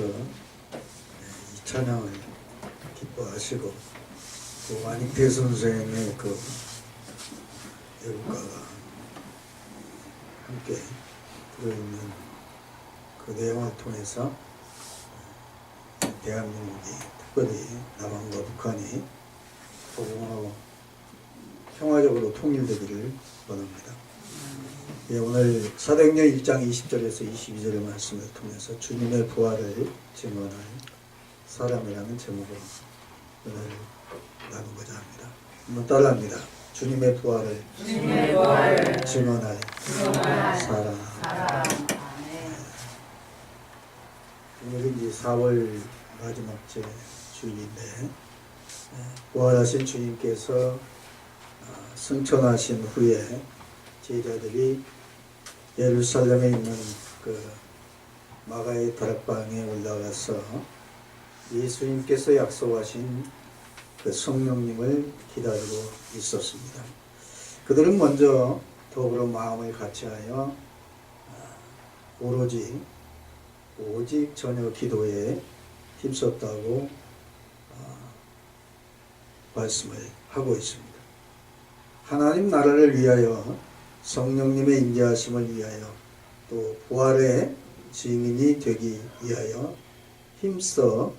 이 찬양을 기뻐하시고 또 안익태 선생의 그 애국가가 함께 들어있는 그 내용을 통해서 대한민국이 특별히 남한과 북한이 포용하고 평화적으로 통일되기를 원합니다. 예, 오늘 사도행전 1장 20절에서 22절의 말씀을 통해서 주님의 부활을 증언할 사람이라는 제목으로 은혜를 나누고자 합니다. 한번 따라합니다. 주님의 부활을 증언할 사람. 오늘은 이제 4월 마지막째 주일인데 부활하신 주님께서 승천하신 후에 제자들이 예루살렘에 있는 그 마가의 다락방에 올라가서 예수님께서 약속하신 그 성령님을 기다리고 있었습니다. 그들은 먼저 더불어 마음을 같이하여 오직 전혀 기도에 힘썼다고 말씀을 하고 있습니다. 하나님 나라를 위하여 성령님의 임재하심을 위하여 또 부활의 증인이 되기 위하여 힘써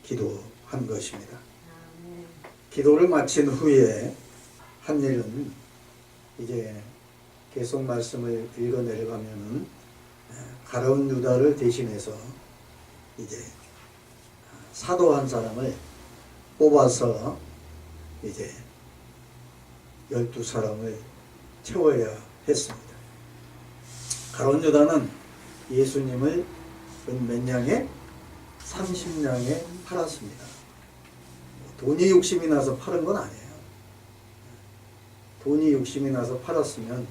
기도한 것입니다. 기도를 마친 후에 한 일은 이제 계속 말씀을 읽어 내려가면은 가룟 유다를 대신해서 이제 사도 한 사람을 뽑아서 이제 12사람을 채워야 했습니다. 가룟 유다는 예수님을 몇 냥에? 30냥에 팔았습니다. 돈이 욕심이 나서 파는 건 아니에요. 돈이 욕심이 나서 팔았으면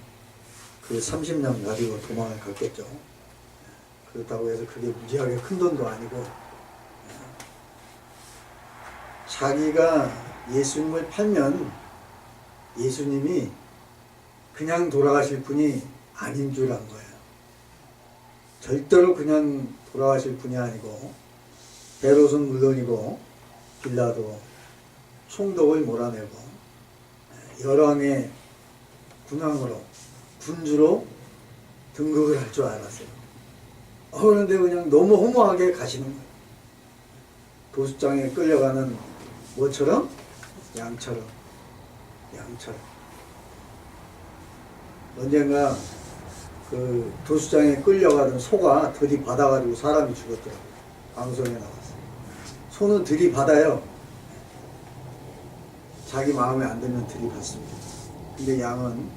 그 30냥 가지고 도망을 갔겠죠. 그렇다고 해서 그게 무지하게 큰 돈도 아니고 자기가 예수님을 팔면 예수님이 그냥 돌아가실 분이 아닌 줄 안 거예요. 절대로 그냥 돌아가실 분이 아니고 헤롯은 물론이고 빌라도 총독을 몰아내고 열왕의 군주로 등극을 할 줄 알았어요. 그런데 그냥 너무 허무하게 가시는 거예요. 도수장에 끌려가는 뭐처럼? 양처럼. 언젠가 그 도수장에 끌려가던 소가 들이받아가지고 사람이 죽었더라고요. 방송에 나왔어요. 소는 들이받아요. 자기 마음에 안 들면 들이받습니다. 근데 양은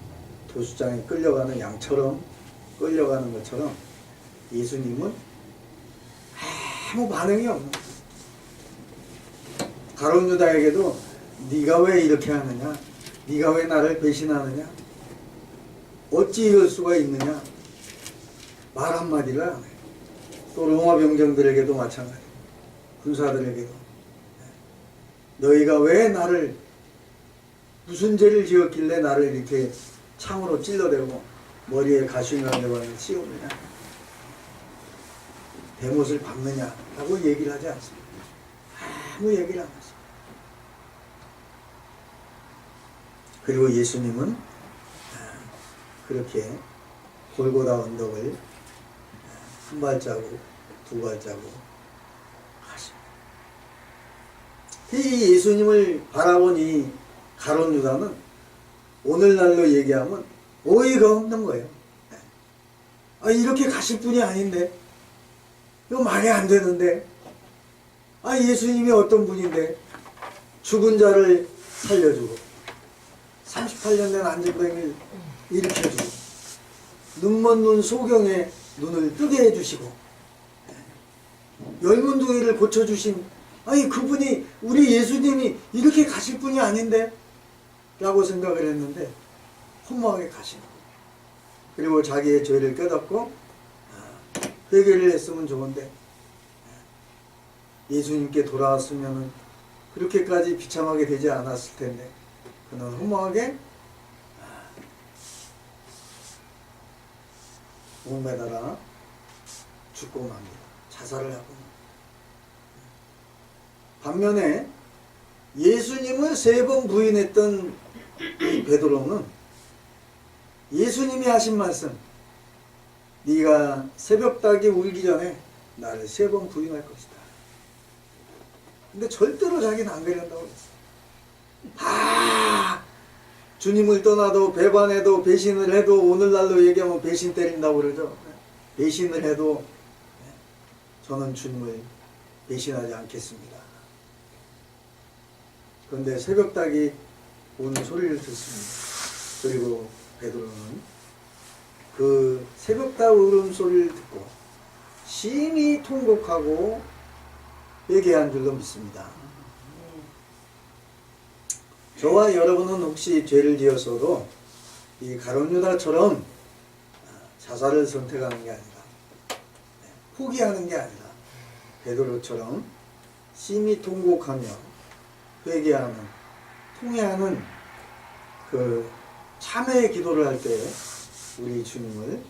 도수장에 끌려가는 양처럼 끌려가는 것처럼 예수님은 아무 반응이 없는 거예요. 가룟 유다에게도 네가 왜 이렇게 하느냐? 네가 왜 나를 배신하느냐? 어찌 이럴 수가 있느냐? 말 한마디를 안 해요. 또 로마 병정들에게도 마찬가지. 군사들에게도 너희가 왜 나를 무슨 죄를 지었길래 나를 이렇게 창으로 찔러대고 머리에 가시면을 씌우느냐? 대못을 박느냐? 라고 얘기를 하지 않습니다. 아무 얘기를 안 하십니다. 그리고 예수님은 그렇게 골고다 언덕을 한 발자국, 두 발자국 가십니다. 이 예수님을 바라본 이 가룟 유다는 오늘날로 얘기하면 어이가 없는 거예요. 이렇게 가실 분이 아닌데, 이거 말이 안 되는데, 예수님이 어떤 분인데 죽은 자를 살려주고 38년 된 안진뱅이를 일으켜주고 눈먼 눈 소경의 눈을 뜨게 해주시고 열문둥이를 고쳐주신 그분이 우리 예수님이 이렇게 가실 분이 아닌데 라고 생각을 했는데 허무하게 가시는 거예요. 그리고 자기의 죄를 깨닫고 회개를 했으면 좋은데 예수님께 돌아왔으면 그렇게까지 비참하게 되지 않았을 텐데 그는 허무하게 목매달아 죽고 맙니다. 자살을 하고 반면에 예수님을 3번 부인했던 이 베드로는 예수님이 하신 말씀, 네가 새벽닭이 울기 전에 나를 3번 부인할 것이다. 근데 절대로 자기는 안 그런다고 그랬어. 주님을 떠나도 배반해도 배신을 해도, 오늘날로 얘기하면 배신 때린다고 그러죠. 배신을 해도 저는 주님을 배신하지 않겠습니다. 그런데 새벽닭이 우는 소리를 듣습니다. 그리고 베드로는 그 새벽닭 울음소리를 듣고 심히 통곡하고 회개한 줄로 믿습니다. 저와 여러분은 혹시 죄를 지었어도 이 가룟 유다처럼 자살을 선택하는 게 아니라, 포기하는 게 아니라 베드로처럼 심히 통곡하며 회개하는, 통회하는 그 참회의 기도를 할 때 우리 주님을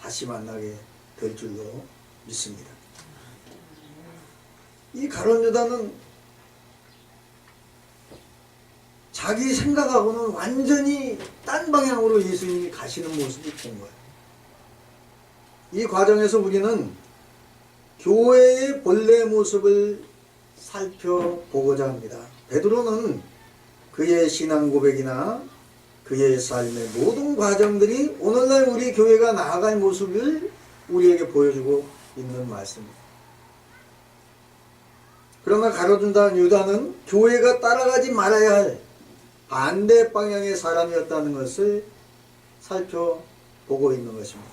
다시 만나게 될 줄로 믿습니다. 이 가룟 유다는 자기 생각하고는 완전히 딴 방향으로 예수님이 가시는 모습을 본 거예요. 이 과정에서 우리는 교회의 본래 모습을 살펴보고자 합니다. 베드로는 그의 신앙 고백이나 그의 삶의 모든 과정들이 오늘날 우리 교회가 나아갈 모습을 우리에게 보여주고 있는 말씀입니다. 그러나 가룟 유다는 교회가 따라가지 말아야 할 반대 방향의 사람이었다는 것을 살펴보고 있는 것입니다.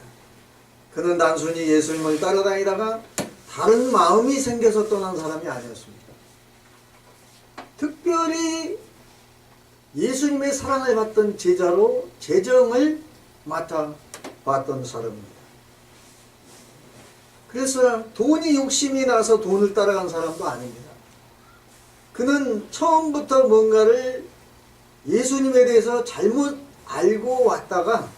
그는 단순히 예수님을 따라다니다가 다른 마음이 생겨서 떠난 사람이 아니었습니다. 특별히 예수님의 사랑을 받던 제자로 재정을 맡아봤던 사람입니다. 그래서 돈이 욕심이 나서 돈을 따라간 사람도 아닙니다. 그는 처음부터 뭔가를 예수님에 대해서 잘못 알고 왔다가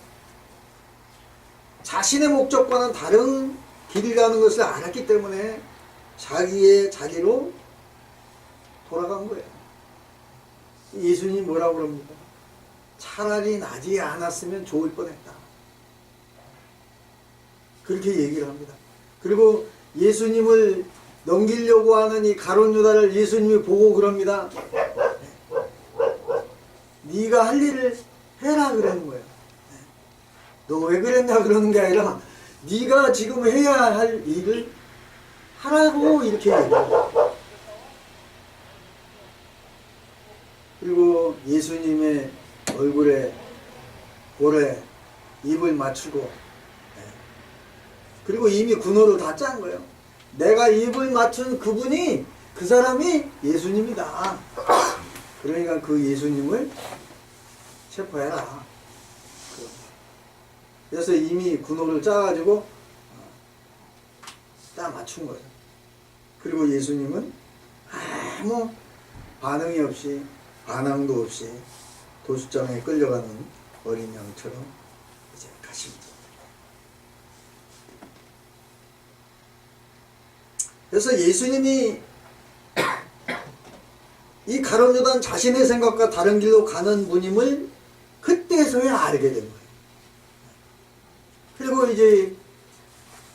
자신의 목적과는 다른 길을 가는 것을 알았기 때문에 자기로 돌아간 거예요. 예수님이 뭐라고 그럽니까? 차라리 나지 않았으면 좋을 뻔했다. 그렇게 얘기를 합니다. 그리고 예수님을 넘기려고 하는 이 가룟 유다를 예수님이 보고 그럽니다. 네가 할 일을 해라 그러는 거예요. 너 왜 그랬냐 그러는 게 아니라 네가 지금 해야 할 일을 하라고 이렇게 얘기해요. 그리고 예수님의 얼굴에 볼에 입을 맞추고, 그리고 이미 군호를 다 짠 거예요. 내가 입을 맞춘 그분이, 그 사람이 예수님이다. 그러니까 그 예수님을 체포해라. 그래서 이미 군호를 짜가지고 딱 맞춘 거예요. 그리고 예수님은 아무 반응이 없이, 반항도 없이 도수장에 끌려가는 어린 양처럼 이제 가십니다. 그래서 예수님이 이 가룟 유다는 자신의 생각과 다른 길로 가는 분임을 그때서야 알게 된 거예요. 그리고 이제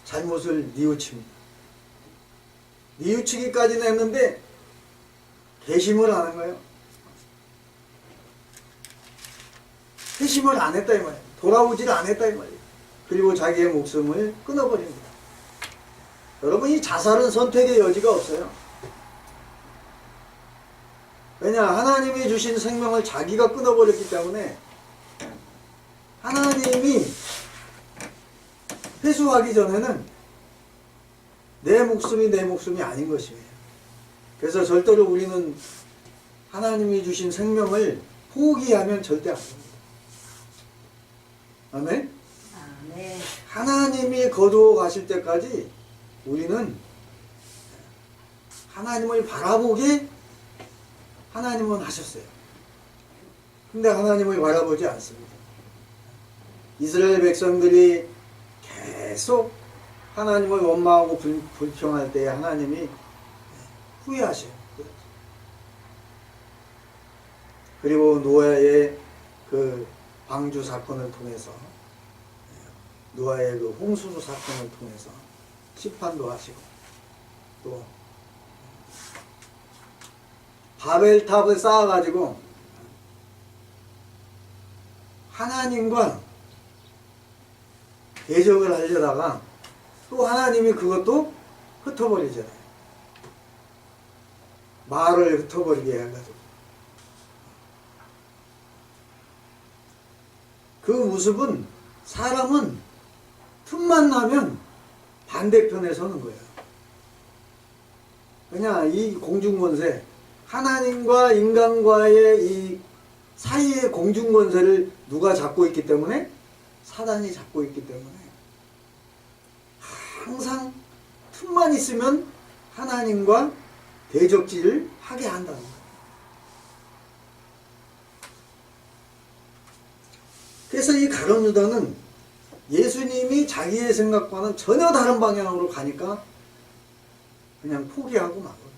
잘못을 뉘우칩니다. 뉘우치기까지는 했는데 개심을 하는 거예요. 회심을 안 했다 이 말이에요. 돌아오질 않았다 이 말이에요. 그리고 자기의 목숨을 끊어버립니다. 여러분, 이 자살은 선택의 여지가 없어요. 왜냐, 하나님이 주신 생명을 자기가 끊어버렸기 때문에 하나님이 회수하기 전에는 내 목숨이 아닌 것이에요. 그래서 절대로 우리는 하나님이 주신 생명을 포기하면 절대 안 됩니다. 아멘? 아멘. 하나님이 거두어 가실 때까지 우리는 하나님을 바라보게 하나님은 하셨어요. 근데 하나님을 바라보지 않습니다. 이스라엘 백성들이 계속 하나님을 원망하고 불평할 때 하나님이 후회하셔요. 그리고 노아의 그 방주 사건을 통해서, 노아의 그 홍수 사건을 통해서 심판도 하시고, 또 바벨탑을 쌓아가지고 하나님과 대적을 하려다가 또 하나님이 그것도 흩어버리잖아요. 말을 흩어버리게 해가지고. 그 모습은, 사람은 틈만 나면 반대편에 서는 거예요. 그냥 이 공중권세, 하나님과 인간과의 이 사이의 공중권세를 누가 잡고 있기 때문에? 사단이 잡고 있기 때문에 항상 틈만 있으면 하나님과 대적질을 하게 한다는 거예요. 그래서 이 가룟 유다는 예수님이 자기의 생각과는 전혀 다른 방향으로 가니까 그냥 포기하고 마고요.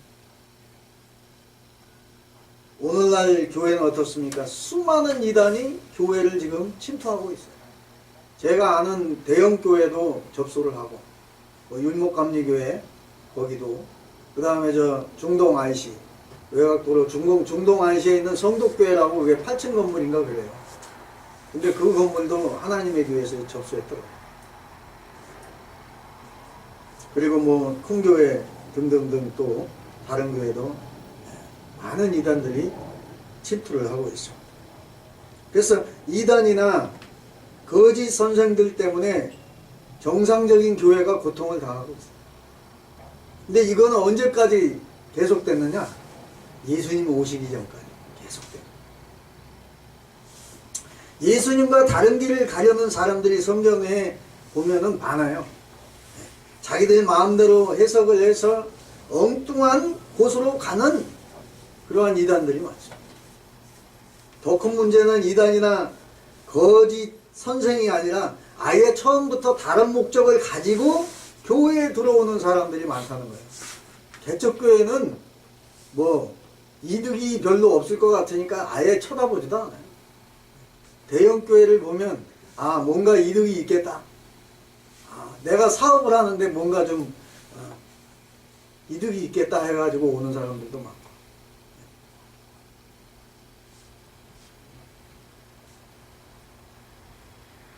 오늘날 교회는 어떻습니까? 수많은 이단이 교회를 지금 침투하고 있어요. 제가 아는 대형 교회도 접수를 하고, 뭐 율목감리교회 거기도, 그 다음에 저 중동 IC, 외곽도로 중동 IC에 있는 성독교회라고 그게 8층 건물인가 그래요. 근데 그 건물도 하나님의 교회에서 접수했더라고요. 그리고 뭐 큰 교회 등등등 또 다른 교회도 많은 이단들이 침투를 하고 있습니다. 그래서 이단이나 거짓 선생들 때문에 정상적인 교회가 고통을 당하고 있어요. 근데 이거는 언제까지 계속됐느냐? 예수님 오시기 전까지 계속돼요. 예수님과 다른 길을 가려는 사람들이 성경에 보면은 많아요. 자기들 마음대로 해석을 해서 엉뚱한 곳으로 가는 그러한 이단들이 많죠. 더 큰 문제는 이단이나 거짓 선생이 아니라 아예 처음부터 다른 목적을 가지고 교회에 들어오는 사람들이 많다는 거예요. 개척교회는 뭐 이득이 별로 없을 것 같으니까 아예 쳐다보지도 않아요. 대형교회를 보면 뭔가 이득이 있겠다. 내가 사업을 하는데 뭔가 좀 이득이 있겠다 해가지고 오는 사람들도 많고.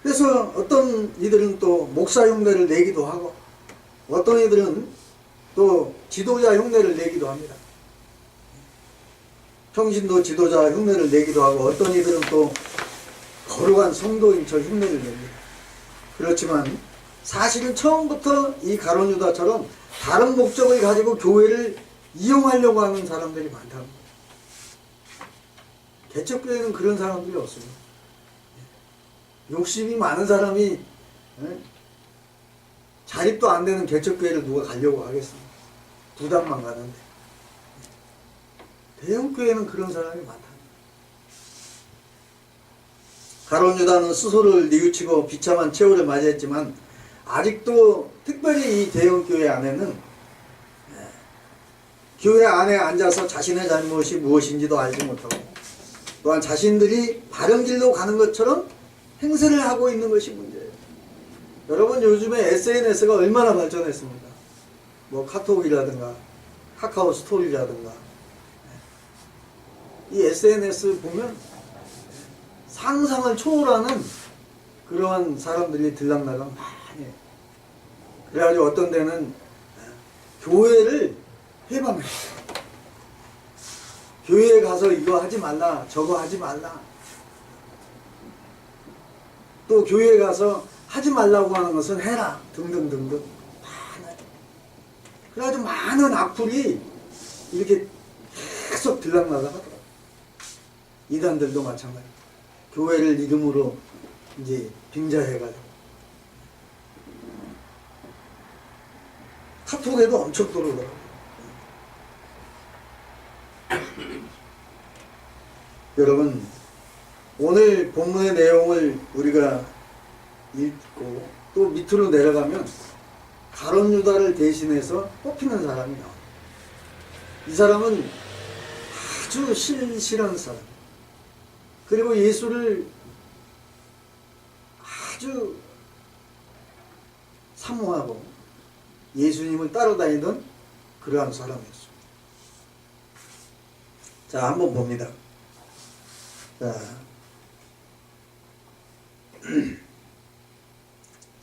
그래서 어떤 이들은 또 목사 흉내를 내기도 하고, 어떤 이들은 또 지도자 흉내를 내기도 합니다. 평신도 지도자 흉내를 내기도 하고, 어떤 이들은 또 거룩한 성도인 척 흉내를 냅니다. 그렇지만 사실은 처음부터 이 가룟 유다처럼 다른 목적을 가지고 교회를 이용하려고 하는 사람들이 많다는 거예요. 개척교회는 그런 사람들이 없습니다. 욕심이 많은 사람이 자립도 안 되는 개척교회를 누가 가려고 하겠습니까? 부담만 가는데. 대형교회는 그런 사람이 많다. 가룟 유다는 스스로를 뉘우치고 비참한 최후를 맞이했지만 아직도 특별히 이 대형교회 안에는 교회 안에 앉아서 자신의 잘못이 무엇인지도 알지 못하고, 또한 자신들이 바른 길로 가는 것처럼 행세를 하고 있는 것이 문제예요. 여러분, 요즘에 SNS가 얼마나 발전했습니까? 뭐 카톡이라든가 카카오 스토리라든가, 이 SNS 보면 상상을 초월하는 그러한 사람들이 들락날락 많이 해요. 그래가지고 어떤 데는 교회를 해방해요. 교회에 가서 이거 하지 말라, 저거 하지 말라. 또 교회에 가서 하지 말라고 하는 것은 해라, 등등등등 많아요. 그래가지고 많은 악플이 이렇게 계속 들락날락 하더라고요. 이단들도 마찬가지예요. 교회를 이름으로 이제 빙자해가지고 카톡에도 엄청 들어오더라고요. 여러분, 오늘 본문의 내용을 우리가 읽고 또 밑으로 내려가면 가룟 유다를 대신해서 뽑히는 사람이 나와요. 이 사람은 아주 신실한 사람, 그리고 예수를 아주 사모하고 예수님을 따라다니던 그러한 사람이었습니다. 자, 한번 봅니다. 자,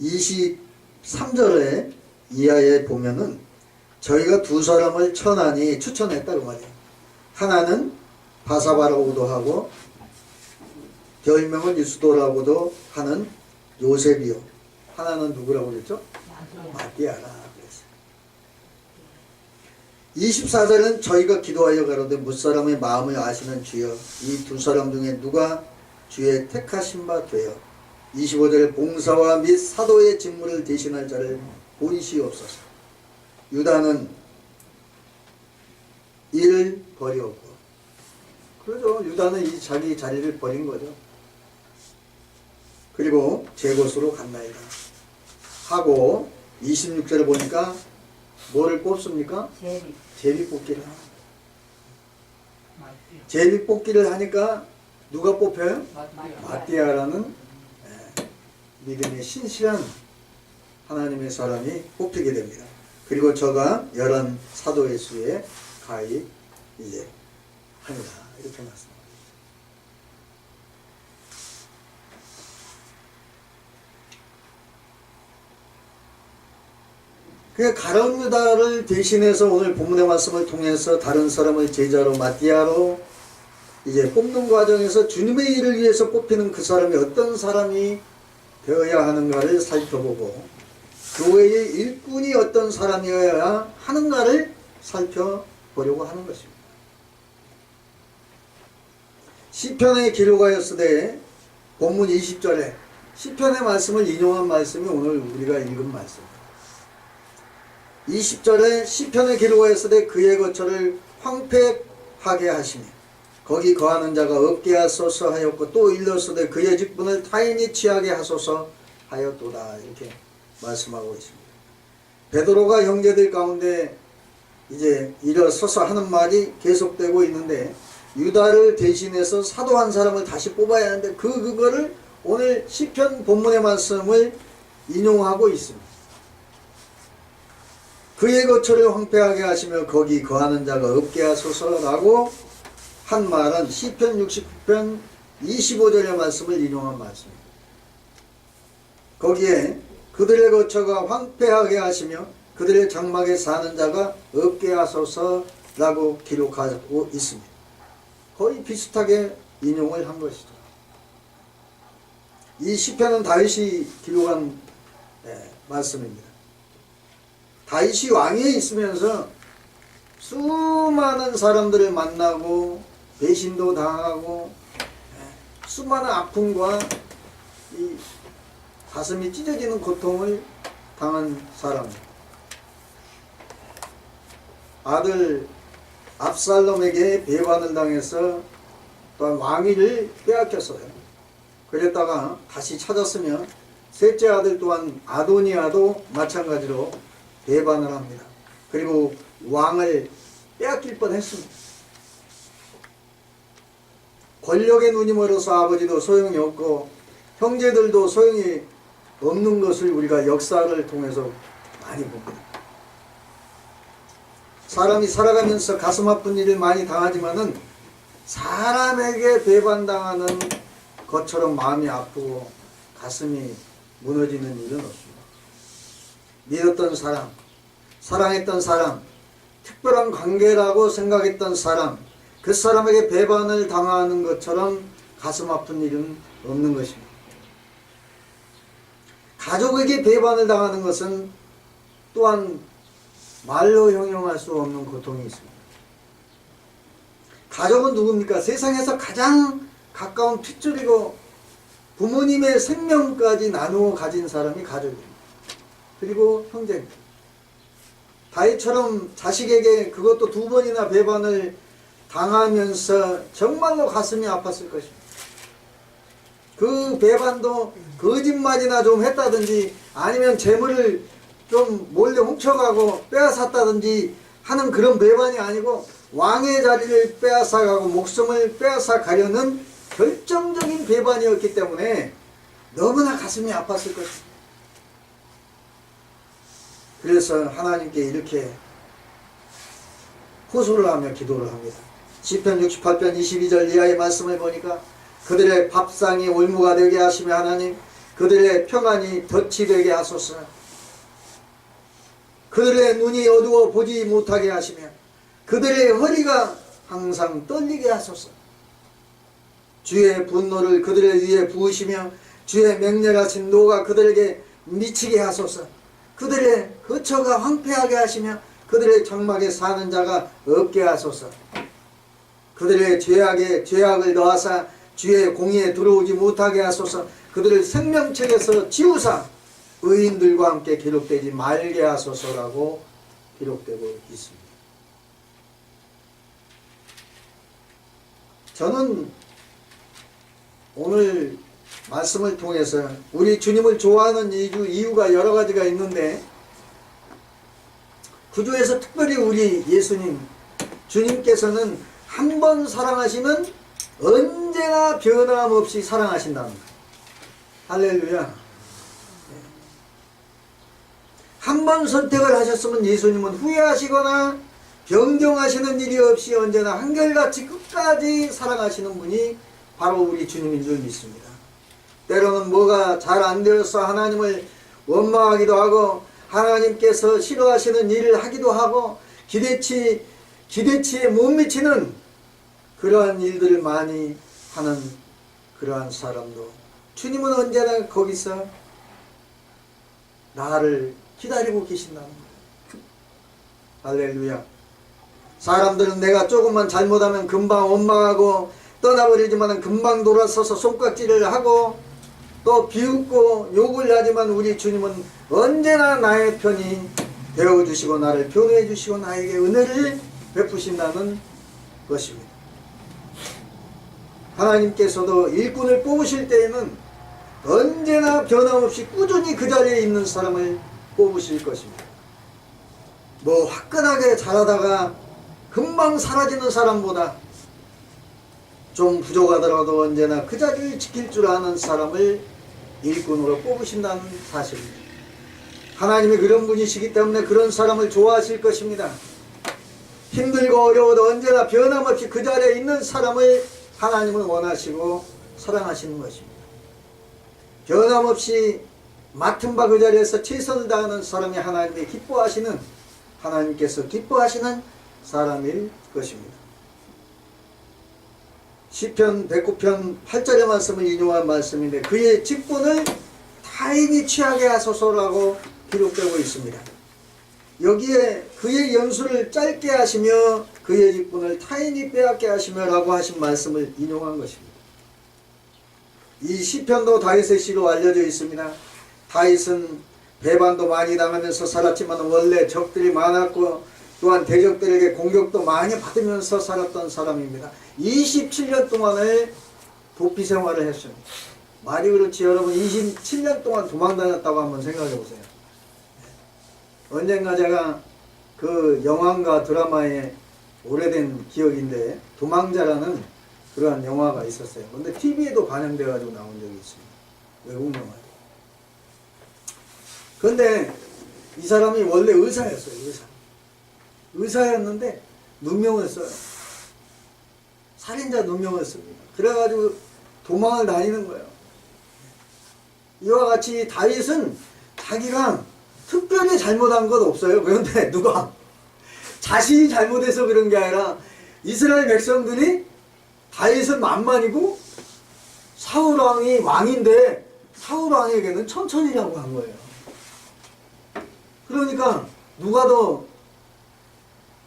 23절에 이하에 보면은 저희가 두 사람을 천하니 추천했다고 말이에요. 하나는 바사바라고도 하고 별명은 유스도라고도 하는 요셉이요. 하나는 누구라고 그랬죠? 마띠아라 그랬어요. 24절은 저희가 기도하여 가로되 무사람의 마음을 아시는 주여 이 두 사람 중에 누가 주의 택하신 바 되어 25절 봉사와 및 사도의 직무를 대신할 자를 보이시옵소서. 유다는 이를 버리었고, 그러죠. 유다는 이 자기 자리를 버린 거죠. 그리고 제 곳으로 갔나이다 하고 26절을 보니까 뭐를 뽑습니까? 제비 뽑기를 합니다. 제비 뽑기를 하니까 누가 뽑혀요? 마띠아라는 믿음의 신실한 하나님의 사람이 뽑히게 됩니다. 그리고 저가 열한 사도의 수에 가입 이제 합니다. 이렇게 말씀합니다. 그 가룟 유다를 대신해서 오늘 본문의 말씀을 통해서 다른 사람을 제자로 마띠아로 이제 뽑는 과정에서 주님의 일을 위해서 뽑히는 그 사람이 어떤 사람이 되어야 하는가를 살펴보고 교회의 일꾼이 어떤 사람이어야 하는가를 살펴보려고 하는 것입니다. 시편에 기록하였으되 본문 20절에 시편의 말씀을 인용한 말씀이 오늘 우리가 읽은 말씀입니다. 20절에 시편에 기록하였으되 그의 거처를 황폐하게 하시니 거기 거하는 자가 없게 하소서 하였고 또 일렀으되 그의 직분을 타인이 취하게 하소서 하였도다. 이렇게 말씀하고 있습니다. 베드로가 형제들 가운데 이제 일어서서 하는 말이 계속되고 있는데 유다를 대신해서 사도 한 사람을 다시 뽑아야 하는데 그거를 오늘 시편 본문의 말씀을 인용하고 있습니다. 그의 거처를 황폐하게 하시며 거기 거하는 자가 없게 하소서라고 한 말은 시편 69편 25절의 말씀을 인용한 말씀입니다. 거기에 그들의 거처가 황폐하게 하시며 그들의 장막에 사는 자가 없게 하소서라고 기록하고 있습니다. 거의 비슷하게 인용을 한 것이죠. 이 시편은 다윗이 기록한 말씀입니다. 다윗이 왕위에 있으면서 수많은 사람들을 만나고 배신도 당하고 수많은 아픔과 이 가슴이 찢어지는 고통을 당한 사람입니다. 아들 압살롬에게 배반을 당해서 또한 왕위를 빼앗겼어요. 그랬다가 다시 찾았으면 셋째 아들 또한 아도니아도 마찬가지로 배반을 합니다. 그리고 왕을 빼앗길 뻔했습니다. 권력의 눈이 멀어서 아버지도 소용이 없고 형제들도 소용이 없는 것을 우리가 역사를 통해서 많이 봅니다. 사람이 살아가면서 가슴 아픈 일을 많이 당하지만은 사람에게 배반당하는 것처럼 마음이 아프고 가슴이 무너지는 일은 없습니다. 믿었던 사람, 사랑했던 사람, 특별한 관계라고 생각했던 사람, 그 사람에게 배반을 당하는 것처럼 가슴 아픈 일은 없는 것입니다. 가족에게 배반을 당하는 것은 또한 말로 형용할 수 없는 고통이 있습니다. 가족은 누굽니까? 세상에서 가장 가까운 핏줄이고 부모님의 생명까지 나누어 가진 사람이 가족입니다. 그리고 형제입니다. 다윗처럼 자식에게 그것도 두 번이나 배반을 당하면서 정말로 가슴이 아팠을 것입니다. 그 배반도 거짓말이나 좀 했다든지 아니면 재물을 좀 몰래 훔쳐가고 빼앗았다든지 하는 그런 배반이 아니고 왕의 자리를 빼앗아가고 목숨을 빼앗아 가려는 결정적인 배반이었기 때문에 너무나 가슴이 아팠을 것입니다. 그래서 하나님께 이렇게 호소를 하며 기도를 합니다. 시편 68편 22절 이하의 말씀을 보니까 그들의 밥상이 올무가 되게 하시며 하나님 그들의 평안이 덫이 되게 하소서. 그들의 눈이 어두워 보지 못하게 하시며 그들의 허리가 항상 떨리게 하소서. 주의 분노를 그들의 위에 부으시며 주의 맹렬하신 노가 그들에게 미치게 하소서. 그들의 거처가 황폐하게 하시며 그들의 장막에 사는 자가 없게 하소서. 그들의 죄악을 넣어사 주의 공의에 들어오지 못하게 하소서. 그들을 생명책에서 지우사 의인들과 함께 기록되지 말게 하소서라고 기록되고 있습니다. 저는 오늘 말씀을 통해서 우리 주님을 좋아하는 이유가 여러 가지가 있는데 그 중에서 특별히 우리 예수님 주님께서는 한 번 사랑하시면 언제나 변함없이 사랑하신다는 거예요. 할렐루야. 한 번 선택을 하셨으면 예수님은 후회하시거나 변경하시는 일이 없이 언제나 한결같이 끝까지 사랑하시는 분이 바로 우리 주님인 줄 믿습니다. 때로는 뭐가 잘 안 되어서 하나님을 원망하기도 하고 하나님께서 싫어하시는 일을 하기도 하고 기대치에 못 미치는 그러한 일들을 많이 하는 그러한 사람도 주님은 언제나 거기서 나를 기다리고 계신다는 거예요. 할렐루야. 사람들은 내가 조금만 잘못하면 금방 원망하고 떠나버리지만 금방 돌아서서 손깍지를 하고 또 비웃고 욕을 하지만 우리 주님은 언제나 나의 편이 되어주시고 나를 변호해 주시고 나에게 은혜를 베푸신다는 것입니다. 하나님께서도 일꾼을 뽑으실 때에는 언제나 변함없이 꾸준히 그 자리에 있는 사람을 뽑으실 것입니다. 뭐 화끈하게 잘하다가 금방 사라지는 사람보다 좀 부족하더라도 언제나 그 자리를 지킬 줄 아는 사람을 일꾼으로 뽑으신다는 사실입니다. 하나님이 그런 분이시기 때문에 그런 사람을 좋아하실 것입니다. 힘들고 어려워도 언제나 변함없이 그 자리에 있는 사람을 하나님은 원하시고 사랑하시는 것입니다. 변함없이 맡은 바 그 자리에서 최선을 다하는 사람이 하나님이 기뻐하시는 하나님께서 기뻐하시는 사람일 것입니다. 시편 109편 8절의 말씀을 인용한 말씀인데 그의 직분을 타인이 취하게 하소서라고 기록되고 있습니다. 여기에 그의 연수를 짧게 하시며 그의 직분을 타인이 빼앗게 하시며 라고 하신 말씀을 인용한 것입니다. 이 시편도 다윗의 시로 알려져 있습니다. 다윗은 배반도 많이 당하면서 살았지만 원래 적들이 많았고 또한 대적들에게 공격도 많이 받으면서 살았던 사람입니다. 27년 동안을 도피 생활을 했습니다. 말이 그렇지 여러분 27년 동안 도망다녔다고 한번 생각해 보세요. 언젠가 제가 그 영화인가 드라마에 오래된 기억인데 도망자라는 그러한 영화가 있었어요. 근데 TV에도 반영돼 가지고 나온 적이 있습니다. 외국 영화에. 근데 이 사람이 원래 의사였어요. 의사였는데 누명을 써요. 살인자 누명을 씁니다. 그래가지고 도망을 다니는 거예요. 이와 같이 다윗은 자기가 특별히 잘못한 건 없어요. 그런데 누가 자신이 잘못해서 그런 게 아니라 이스라엘 백성들이 다윗은 만만이고 사울 왕이 왕인데 사울 왕에게는 천천히라고 한 거예요. 그러니까 누가 더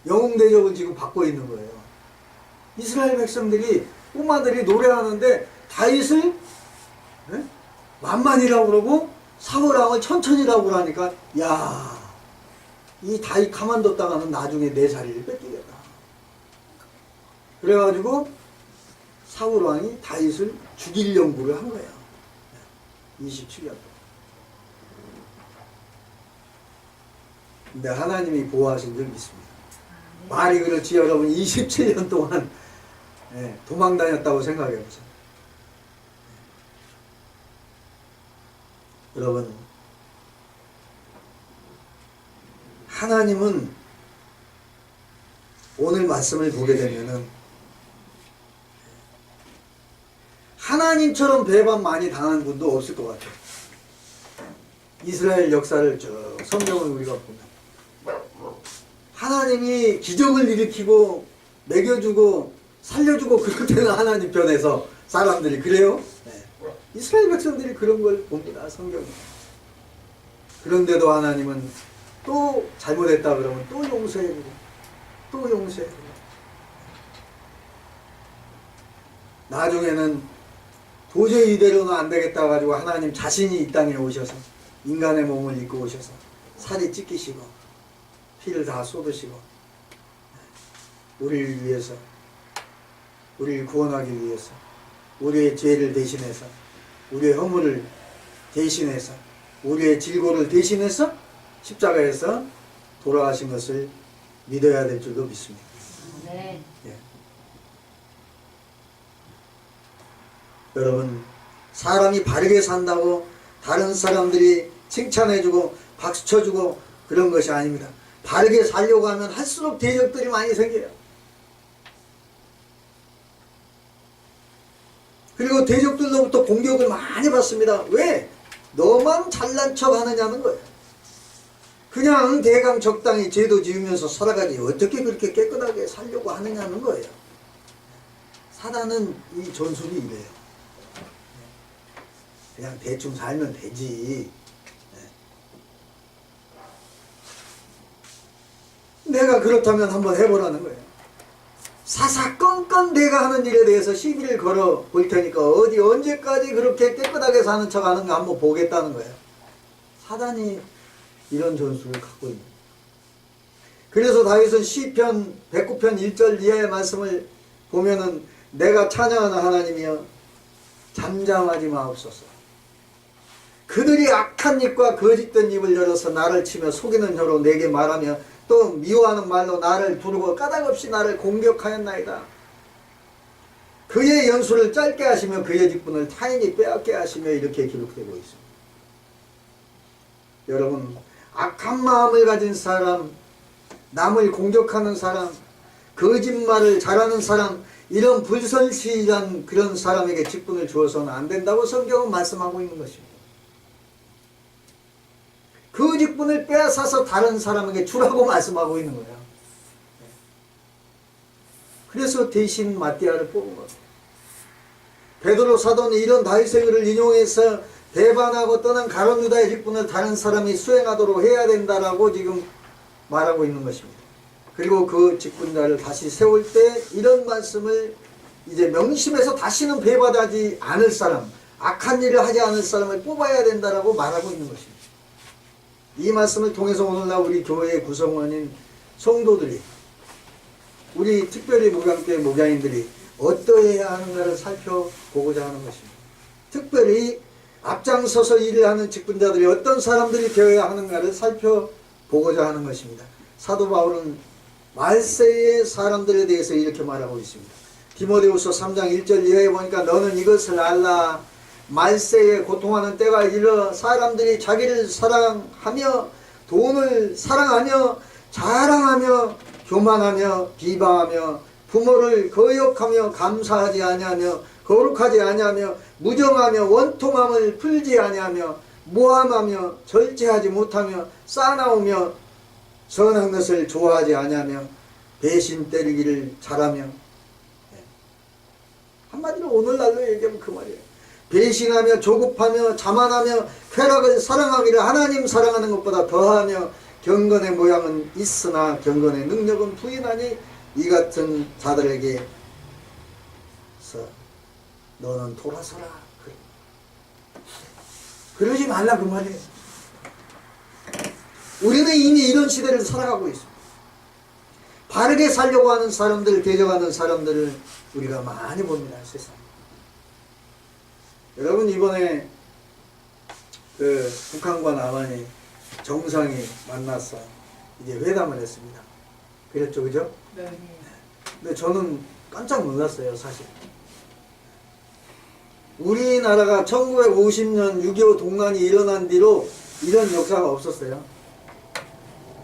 영웅 대접을 지금 받고 있는 거예요. 이스라엘 백성들이 꼬마들이 노래하는데 다윗을 만만이라고 그러고 사울 왕을 천천히라고 그러니까 야, 이 다윗 가만뒀다가는 나중에 내 자리를 뺏기겠다. 그래가지고 사울 왕이 다윗을 죽일 연구를 한 거예요. 27년 동안. 근데 하나님이 보호하신 적이 있습니다. 말이 그렇지 여러분 27년 동안 도망 다녔다고 생각해 보세요. 여러분, 하나님은 오늘 말씀을 보게 되면은 하나님처럼 배반 많이 당한 분도 없을 것 같아요. 이스라엘 역사를 쭉 성경을 우리가 보면 하나님이 기적을 일으키고 먹여주고 살려주고 그럴 때는 하나님 편에서 사람들이 그래요? 네. 이스라엘 백성들이 그런 걸 봅니다. 성경에. 그런데도 하나님은 또 잘못했다 그러면 또 용서해주고 또 용서해주고 나중에는 도저히 이대로는 안 되겠다 가지고 하나님 자신이 이 땅에 오셔서 인간의 몸을 입고 오셔서 살이 찢기시고 피를 다 쏟으시고 우리를 위해서 우리를 구원하기 위해서 우리의 죄를 대신해서 우리의 허물을 대신해서 우리의 질고를 대신해서 십자가에서 돌아가신 것을 믿어야 될 줄도 믿습니다. 네. 예. 여러분, 사람이 바르게 산다고 다른 사람들이 칭찬해주고 박수쳐주고 그런 것이 아닙니다. 바르게 살려고 하면 할수록 대적들이 많이 생겨요. 그리고 대적들로부터 공격을 많이 받습니다. 왜? 너만 잘난 척 하느냐는 거예요. 그냥 대강 적당히 죄도 지으면서 살아가지 어떻게 그렇게 깨끗하게 살려고 하느냐는 거예요. 사단은 이 전술이 이래요. 그냥 대충 살면 되지. 내가 그렇다면 한번 해보라는 거예요. 사사건건 내가 하는 일에 대해서 시비를 걸어 볼 테니까 어디 언제까지 그렇게 깨끗하게 사는 척 하는가 한번 보겠다는 거예요. 사단이 이런 전술을 갖고 있는 거예요. 그래서 다윗은 시편 109편 1절 이하의 말씀을 보면은 내가 찬양하는 하나님이여 잠잠하지 마옵소서. 그들이 악한 입과 거짓된 입을 열어서 나를 치며 속이는 혀로 내게 말하며 또 미워하는 말로 나를 부르고 까닭없이 나를 공격하였나이다. 그의 연수를 짧게 하시며 그의 직분을 타인이 빼앗게 하시며 이렇게 기록되고 있습니다. 여러분, 악한 마음을 가진 사람, 남을 공격하는 사람, 거짓말을 잘하는 사람, 이런 불선시한 그런 사람에게 직분을 주어서는 안 된다고 성경은 말씀하고 있는 것입니다. 그 직분을 빼앗아서 다른 사람에게 주라고 말씀하고 있는 거예요. 그래서 대신 마띠아를 뽑은 겁니다. 베드로 사도는 이런 다윗의 글을 인용해서 배반하고 떠난 가룟 유다의 직분을 다른 사람이 수행하도록 해야 된다라고 지금 말하고 있는 것입니다. 그리고 그 직분자를 다시 세울 때 이런 말씀을 이제 명심해서 다시는 배반하지 않을 사람, 악한 일을 하지 않을 사람을 뽑아야 된다라고 말하고 있는 것입니다. 이 말씀을 통해서 오늘날 우리 교회의 구성원인 성도들이, 우리 특별히 목양교회 목양인들이 어떠해야 하는가를 살펴보고자 하는 것입니다. 특별히 앞장서서 일을 하는 직분자들이 어떤 사람들이 되어야 하는가를 살펴보고자 하는 것입니다. 사도 바울은 말세의 사람들에 대해서 이렇게 말하고 있습니다. 디모데후서 3장 1절 이하에 보니까 너는 이것을 알라. 말세에 고통하는 때가 이르러 사람들이 자기를 사랑하며 돈을 사랑하며 자랑하며 교만하며 비방하며 부모를 거역하며 감사하지 아니하며 거룩하지 아니하며 무정하며 원통함을 풀지 아니하며 모함하며 절제하지 못하며 싸나우며 선한 것을 좋아하지 아니하며 배신 때리기를 잘하며, 한마디로 오늘날로 얘기하면 그 말이에요. 배신하며 조급하며 자만하며 쾌락을 사랑하기를 하나님 사랑하는 것보다 더하며 경건의 모양은 있으나 경건의 능력은 부인하니 이 같은 자들에게서 너는 돌아서라. 그러지 말라 그 말이에요. 우리는 이미 이런 시대를 살아가고 있습니다. 바르게 살려고 하는 사람들, 대적하는 사람들을 우리가 많이 봅니다. 세상. 여러분, 이번에 그 북한과 남한이 정상이 만나서 이제 회담을 했습니다. 그랬죠, 그죠? 네. 근데 저는 깜짝 놀랐어요, 사실. 우리나라가 1950년 6.25 동란이 일어난 뒤로 이런 역사가 없었어요.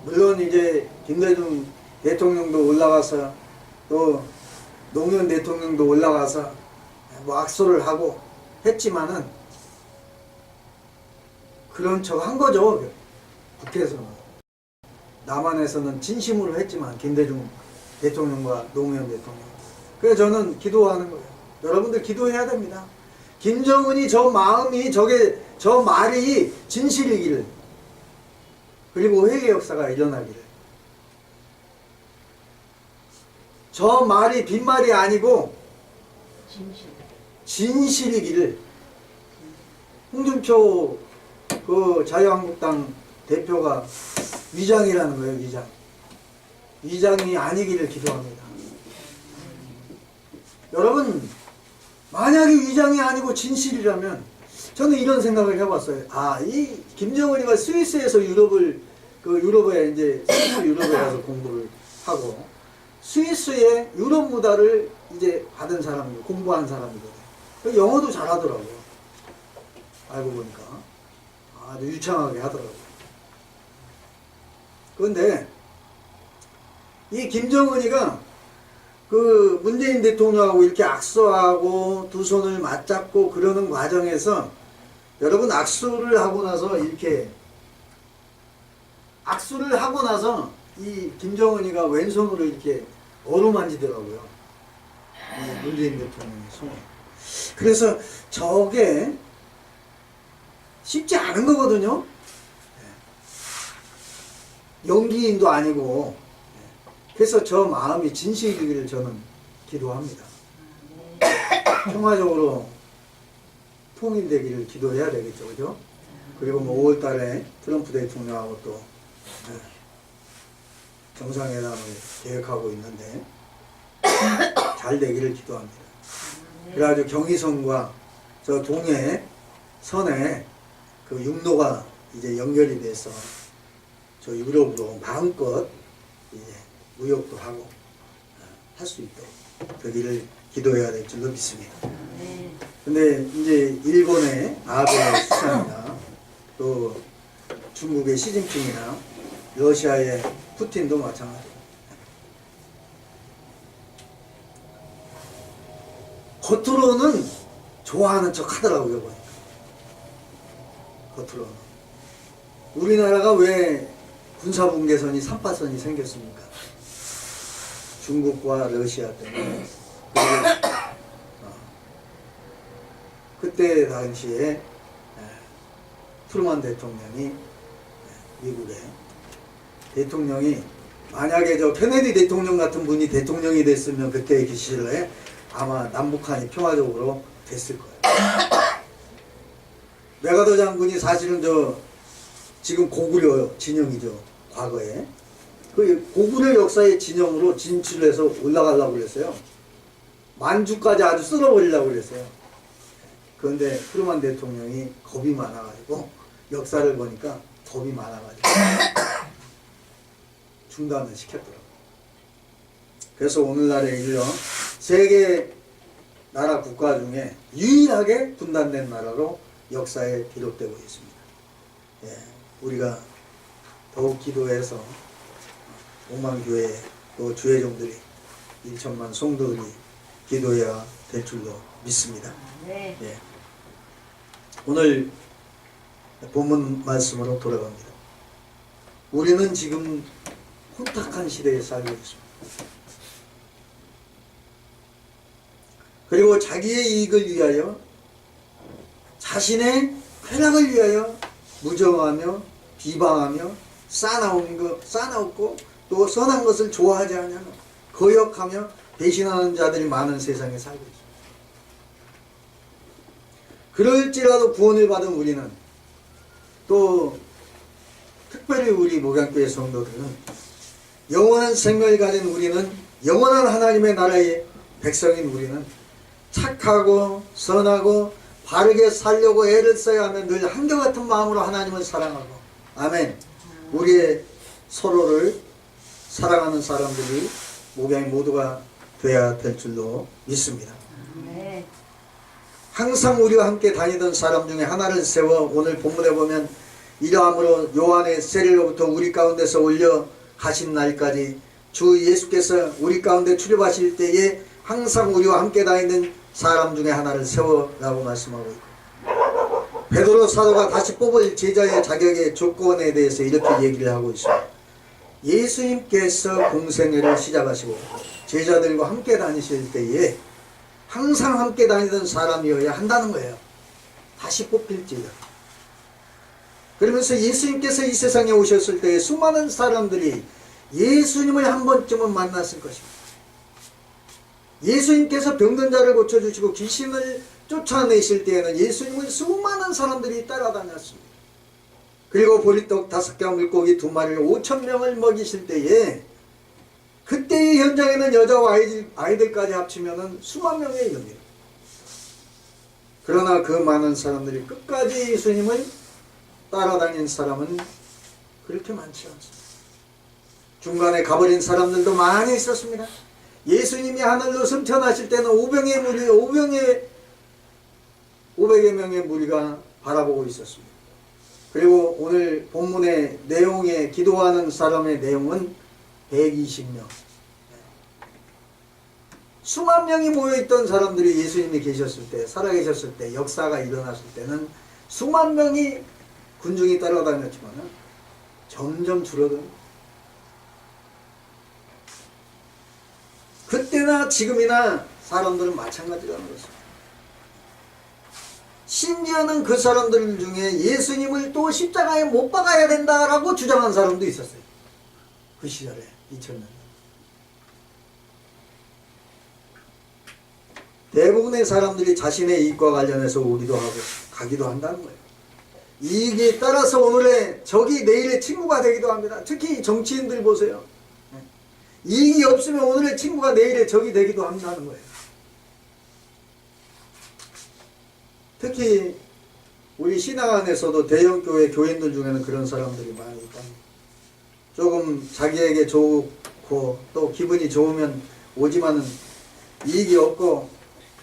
물론 이제 김대중 대통령도 올라가서 또 노무현 대통령도 올라가서 뭐 악수를 하고 했지만은 그런 척 한 거죠. 국회에서는. 남한에서는 진심으로 했지만 김대중 대통령과 노무현 대통령. 그래서 저는 기도하는 거예요. 여러분들 기도해야 됩니다. 김정은이 저 마음이 저 말이 진실이기를, 그리고 회개 역사가 일어나기를, 저 말이 빈말이 아니고 진실이기를. 홍준표 그 자유한국당 대표가 위장이라는 거예요. 위장이 아니기를 기도합니다. 여러분, 만약에 위장이 아니고 진실이라면, 저는 이런 생각을 해봤어요. 이 김정은이가 스위스에서 유럽에 이제 스위스 유럽에 가서 공부를 하고 스위스의 유럽 문화를 이제 받은 사람이고 공부한 사람이거든요. 영어도 잘하더라고요. 알고 보니까 아주 유창하게 하더라고요. 그런데 이 김정은이가 그 문재인 대통령하고 이렇게 악수하고 두 손을 맞잡고 그러는 과정에서, 여러분, 악수를 하고 나서 이 김정은이가 왼손으로 이렇게 어루만지더라고요. 이 문재인 대통령의 손을. 그래서 저게 쉽지 않은 거거든요. 연기인도 아니고. 그래서 저 마음이 진실이기를 저는 기도합니다. 평화적으로 통일되기를 기도해야 되겠죠. 그죠? 그리고 뭐 5월 달에 트럼프 대통령하고 또 정상회담을 계획하고 있는데 잘 되기를 기도합니다. 그래가지고 경의선과 저 동해 선에 그 육로가 이제 연결이 돼서 저 유럽으로 마음껏 이제 무역도 하고 할 수 있도록 되기를 기도해야 될 줄로 믿습니다. 근데 이제 일본의 아베 수상이나 또 중국의 시진핑이나 러시아의 푸틴도 마찬가지입니다. 겉으로는 좋아하는 척 하더라고요, 보니까. 겉으로는. 우리나라가 왜 군사분계선이 3파선이 생겼습니까? 중국과 러시아 때문에. 그때 당시에 트루만 대통령이, 미국의 대통령이, 만약에 저 케네디 대통령 같은 분이 대통령이 됐으면 그때의 그 시절에 아마 남북한이 평화적으로 됐을 거예요. 메가더 장군이 사실은 지금 고구려 진영이죠. 과거에. 그 고구려 역사의 진영으로 진출해서 올라가려고 그랬어요. 만주까지 아주 쓸어버리려고 그랬어요. 그런데 트루만 대통령이 겁이 많아가지고, 역사를 보니까 겁이 많아가지고 중단을 시켰더라고요. 그래서 오늘날에 이르러 세계 나라 국가 중에 유일하게 분단된 나라로 역사에 기록되고 있습니다. 우리가 더욱 기도해서 옥만교회 또 주회종들이 1천만 성도들이 기도해야 될 줄로 믿습니다. 네. 오늘 본문 말씀으로 돌아갑니다. 우리는 지금 혼탁한 시대에 살고 있습니다. 그리고 자기의 이익을 위하여, 자신의 쾌락을 위하여 무정하며 비방하며 싸나웠고 또 선한 것을 좋아하지 않으며 거역하며 배신하는 자들이 많은 세상에 살고 있습니다. 그럴지라도 구원을 받은 우리는, 또 특별히 우리 목양교회 성도들은, 영원한 생명을 가진 우리는, 영원한 하나님의 나라의 백성인 우리는 착하고 선하고 바르게 살려고 애를 써야 하면 늘 한결같은 마음으로 하나님을 사랑하고, 아멘, 우리의 서로를 사랑하는 사람들이 목양이 모두가 되어야 될 줄로 믿습니다. 항상 우리와 함께 다니던 사람 중에 하나를 세워 오늘 본문에 보면 이러함으로 요한의 세례로부터 우리 가운데서 올려 가신 날까지 주 예수께서 우리 가운데 출입하실 때에 항상 우리와 함께 다니는 사람 중에 하나를 세워라고 말씀하고 있고, 베드로 사도가 다시 뽑을 제자의 자격의 조건에 대해서 이렇게 얘기를 하고 있습니다. 예수님께서 공생애를 시작하시고 제자들과 함께 다니실 때에 항상 함께 다니던 사람이어야 한다는 거예요. 다시 뽑힐지요. 그러면서 예수님께서 이 세상에 오셨을 때 수많은 사람들이 예수님을 한 번쯤은 만났을 것입니다. 예수님께서 병든 자를 고쳐주시고 귀신을 쫓아내실 때에는 예수님을 수많은 사람들이 따라다녔습니다. 그리고 보리떡 5개와 물고기 2마리를 5,000명을 먹이실 때에 그때의 현장에는 여자와 아이들까지 합치면 수만 명에 이릅니다. 그러나 그 많은 사람들이 끝까지 예수님을 따라다닌 사람은 그렇게 많지 않습니다. 중간에 가버린 사람들도 많이 있었습니다. 예수님이 하늘로 승천하실 때는 500여 명의 무리가 바라보고 있었습니다. 그리고 오늘 본문의 내용에 기도하는 사람의 내용은 120명. 수만 명이 모여있던 사람들이 예수님이 계셨을 때, 살아계셨을 때, 역사가 일어났을 때는 수만 명이 군중이 따라다녔지만 점점 줄어듭니다. 그때나 지금이나 사람들은 마찬가지라는 것입니다. 심지어는 그 사람들 중에 예수님을 또 십자가에 못 박아야 된다라고 주장한 사람도 있었어요. 그 시절에 2000년. 대부분의 사람들이 자신의 이익과 관련해서 오기도 하고 가기도 한다는 거예요. 이익에 따라서 오늘의 적이 내일의 친구가 되기도 합니다. 특히 정치인들 보세요. 이익이 없으면 오늘의 친구가 내일의 적이 되기도 한다는 거예요. 특히 우리 신앙 안에서도 대형교회 교인들 중에는 그런 사람들이 많이 있답니다. 조금 자기에게 좋고 또 기분이 좋으면 오지만은 이익이 없고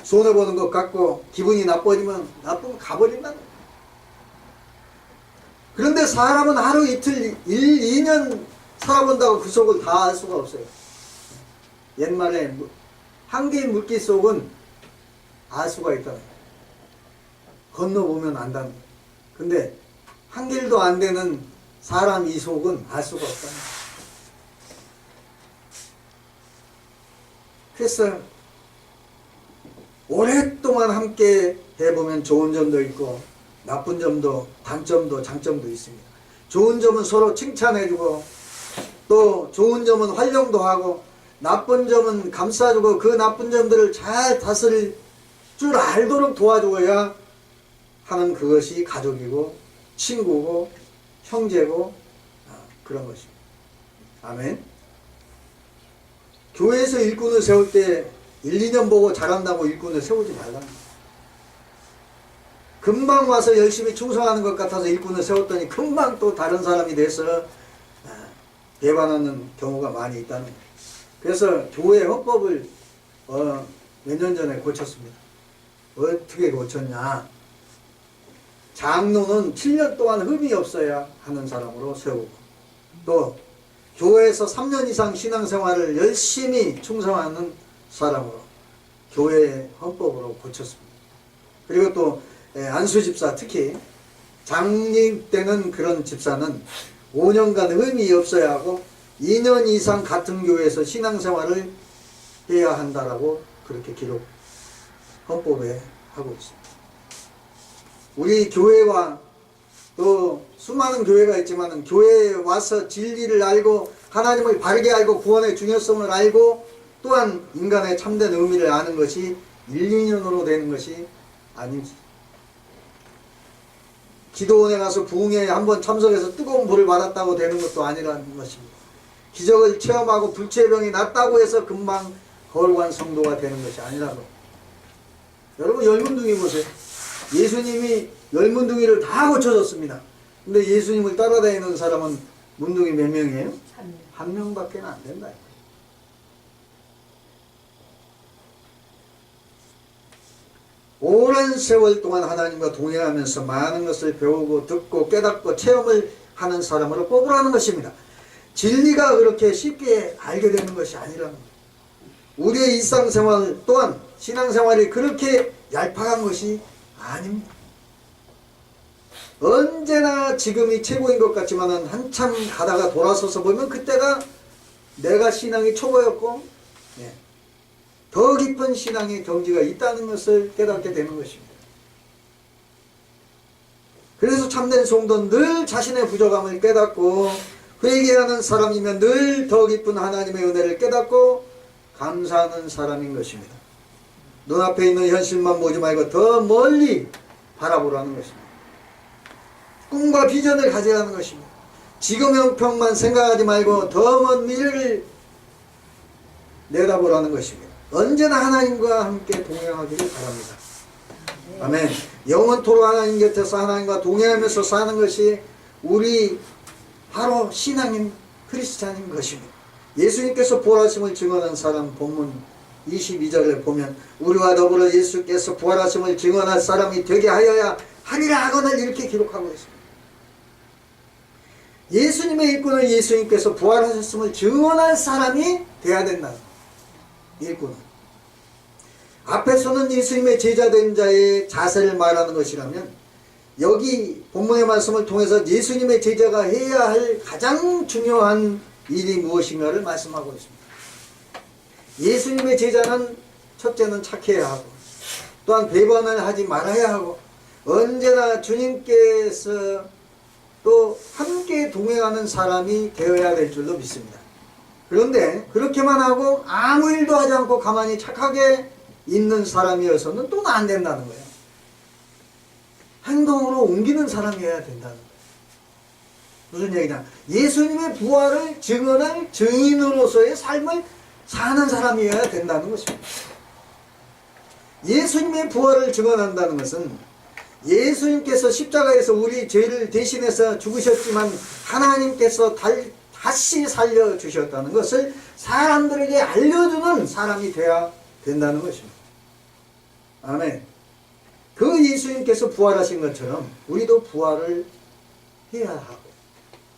손해보는 것 같고 기분이 나쁘면 가버린다는 거예요. 그런데 사람은 하루 이틀 1, 2년 살아본다고 그 속을 다 알 수가 없어요. 옛말에 한 개의 물기 속은 알 수가 있다는 거예요. 건너보면 안다는 거예요. 근데 한 길도 안 되는 사람 이 속은 알 수가 없다는 거예요. 그래서 오랫동안 함께 해보면 좋은 점도 있고 나쁜 점도 단점도 장점도 있습니다. 좋은 점은 서로 칭찬해주고 또 좋은 점은 활용도 하고 나쁜 점은 감싸주고 그 나쁜 점들을 잘 다스릴 줄 알도록 도와줘야 하는 그것이 가족이고 친구고 형제고 그런 것입니다. 아멘. 교회에서 일꾼을 세울 때 1, 2년 보고 잘한다고 일꾼을 세우지 말라는 거예요. 금방 와서 열심히 충성하는 것 같아서 일꾼을 세웠더니 금방 또 다른 사람이 돼서 배반하는 경우가 많이 있다는 거예요. 그래서 교회 헌법을 몇 년 전에 고쳤습니다. 어떻게 고쳤냐. 장로는 7년 동안 흠이 없어야 하는 사람으로 세우고 또 교회에서 3년 이상 신앙생활을 열심히 충성하는 사람으로 교회 헌법으로 고쳤습니다. 그리고 또 안수집사 특히 장립되는 그런 집사는 5년간 흠이 없어야 하고 2년 이상 같은 교회에서 신앙생활을 해야 한다라고 그렇게 기록 헌법에 하고 있습니다. 우리 교회와 또 수많은 교회가 있지만 교회에 와서 진리를 알고 하나님을 바르게 알고 구원의 중요성을 알고 또한 인간의 참된 의미를 아는 것이 1, 2년으로 되는 것이 아니지. 기도원에 가서 부흥회에 한번 참석해서 뜨거운 불을 받았다고 되는 것도 아니라는 것입니다. 기적을 체험하고 불치병이 낫다고 해서 금방 거룩한 성도가 되는 것이 아니라고. 여러분 열문둥이 보세요. 예수님이 열문둥이를 다 고쳐줬습니다. 근데 예수님을 따라다니는 사람은 문둥이 몇 명이에요? 한 명밖에 안 된다. 오랜 세월 동안 하나님과 동행하면서 많은 것을 배우고 듣고 깨닫고 체험을 하는 사람으로 뽑으라는 것입니다. 진리가 그렇게 쉽게 알게 되는 것이 아니라는 거예요. 우리의 일상생활 또한 신앙생활이 그렇게 얄팍한 것이 아닙니다. 언제나 지금이 최고인 것 같지만 한참 가다가 돌아서서 보면 그때가 내가 신앙이 초보였고 더 깊은 신앙의 경지가 있다는 것을 깨닫게 되는 것입니다. 그래서 참된 성도는 늘 자신의 부족함을 깨닫고 회개하는 사람이면 늘 더 깊은 하나님의 은혜를 깨닫고 감사하는 사람인 것입니다. 눈앞에 있는 현실만 보지 말고 더 멀리 바라보라는 것입니다. 꿈과 비전을 가지라는 것입니다. 지금 형편만 생각하지 말고 더 먼 미래를 내다보라는 것입니다. 언제나 하나님과 함께 동행하기를 바랍니다. 아멘. 영원토록 하나님 곁에서 하나님과 동행하면서 사는 것이 우리 바로 신앙인 크리스찬인 것입니다. 예수님께서 부활하심을 증언한 사람 본문 22절을 보면 우리와 더불어 예수께서 부활하심을 증언할 사람이 되게 하여야 하리라 하거늘 이렇게 기록하고 있습니다. 예수님의 일꾼은 예수님께서 부활하셨음을 증언할 사람이 돼야 된다. 일꾼은 앞에서는 예수님의 제자된 자의 자세를 말하는 것이라면 여기 본문의 말씀을 통해서 예수님의 제자가 해야 할 가장 중요한 일이 무엇인가를 말씀하고 있습니다. 예수님의 제자는 첫째는 착해야 하고 또한 배반을 하지 말아야 하고 언제나 주님께서 또 함께 동행하는 사람이 되어야 될 줄로 믿습니다. 그런데 그렇게만 하고 아무 일도 하지 않고 가만히 착하게 있는 사람이어서는 또 안 된다는 거예요. 행동으로 옮기는 사람이어야 된다는 거예요. 무슨 얘기냐? 예수님의 부활을 증언할 증인으로서의 삶을 사는 사람이어야 된다는 것입니다. 예수님의 부활을 증언한다는 것은 예수님께서 십자가에서 우리 죄를 대신해서 죽으셨지만 하나님께서 다시 살려주셨다는 것을 사람들에게 알려주는 사람이 되어야 된다는 것입니다. 아멘. 그 예수님께서 부활하신 것처럼 우리도 부활을 해야 하고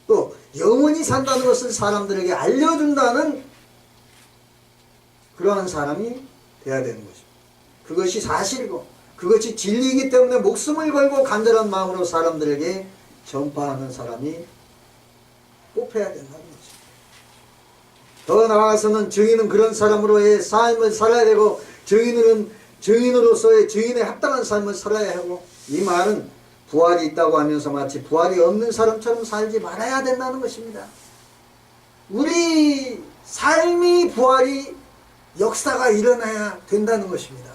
또 영원히 산다는 것을 사람들에게 알려준다는 그러한 사람이 되어야 되는 것입니다. 그것이 사실이고 그것이 진리이기 때문에 목숨을 걸고 간절한 마음으로 사람들에게 전파하는 사람이 뽑혀야 된다는 것입니다. 더 나아가서는 증인은 그런 사람으로의 삶을 살아야 되고 증인으로서의 증인에 합당한 삶을 살아야 하고 이 말은 부활이 있다고 하면서 마치 부활이 없는 사람처럼 살지 말아야 된다는 것입니다. 우리 삶이 부활이 역사가 일어나야 된다는 것입니다.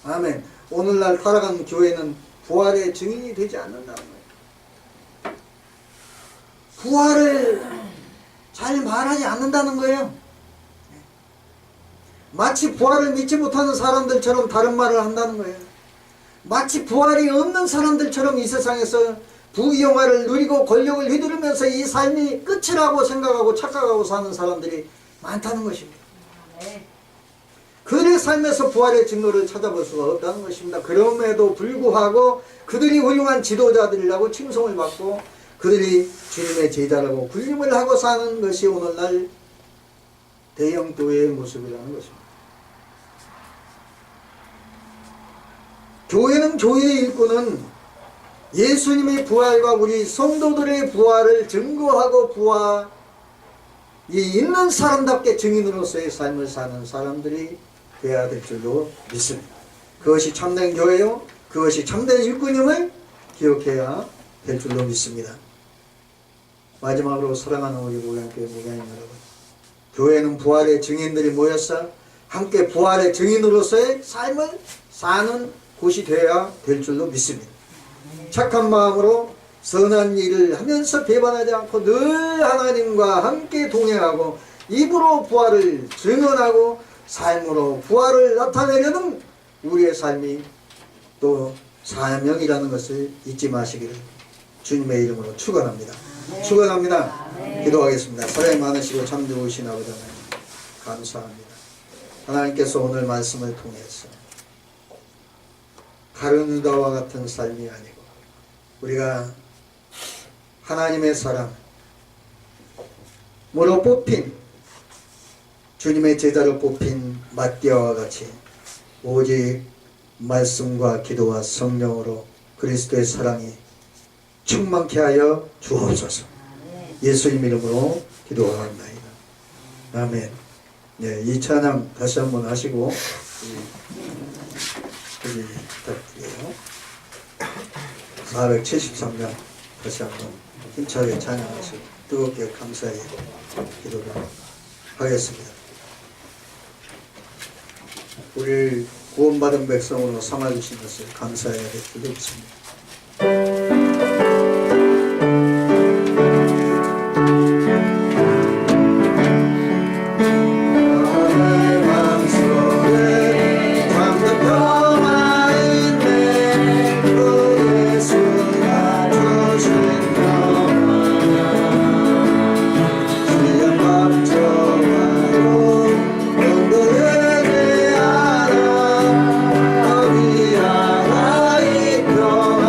아멘. 오늘날 살아가는 교회는 부활의 증인이 되지 않는다는 거예요. 부활을 잘 말하지 않는다는 거예요. 마치 부활을 믿지 못하는 사람들처럼 다른 말을 한다는 거예요. 마치 부활이 없는 사람들처럼 이 세상에서 부귀영화를 누리고 권력을 휘두르면서 이 삶이 끝이라고 생각하고 착각하고 사는 사람들이 많다는 것입니다. 그들의 삶에서 부활의 증거를 찾아볼 수가 없다는 것입니다. 그럼에도 불구하고 그들이 훌륭한 지도자들이라고 칭송을 받고 그들이 주님의 제자라고 군림을 하고 사는 것이 오늘날 대형 교회의 모습이라는 것입니다. 교회는 교회의 일꾼은 예수님의 부활과 우리 성도들의 부활을 증거하고 부활이 있는 사람답게 증인으로서의 삶을 사는 사람들이 되어야 될 줄로 믿습니다. 그것이 참된 교회요 그것이 참된 일꾼임을 기억해야 될 줄로 믿습니다. 마지막으로 사랑하는 우리 목양교회 목양인 여러분, 교회는 부활의 증인들이 모여서 함께 부활의 증인으로서의 삶을 사는 곳이 되어야 될 줄로 믿습니다. 착한 마음으로 선한 일을 하면서 배반하지 않고 늘 하나님과 함께 동행하고 입으로 부활을 증언하고 삶으로 부활을 나타내려는 우리의 삶이 또 사명이라는 것을 잊지 마시기를 주님의 이름으로 축원합니다. 축원합니다. 기도하겠습니다. 사랑이 많으시고 참 좋으신 아버지 하나님 감사합니다. 하나님께서 오늘 말씀을 통해서 가룟 유다와 같은 삶이 아니고 우리가 하나님의 사람 모로 뽑힌 주님의 제자로 뽑힌 마띠아와 같이 오직 말씀과 기도와 성령으로 그리스도의 사랑이 충만케 하여 주옵소서. 예수님 이름으로 기도하옵나이다. 아멘. 네, 이 찬양 다시 한번 하시고 여기 부탁드려요. 473장 다시 한번 힘차게 찬양하시고 뜨겁게 감사히 기도를 하겠습니다. 우리를 구원받은 백성으로 삼아주신 것을 감사해야 될 줄로 믿습니다. 너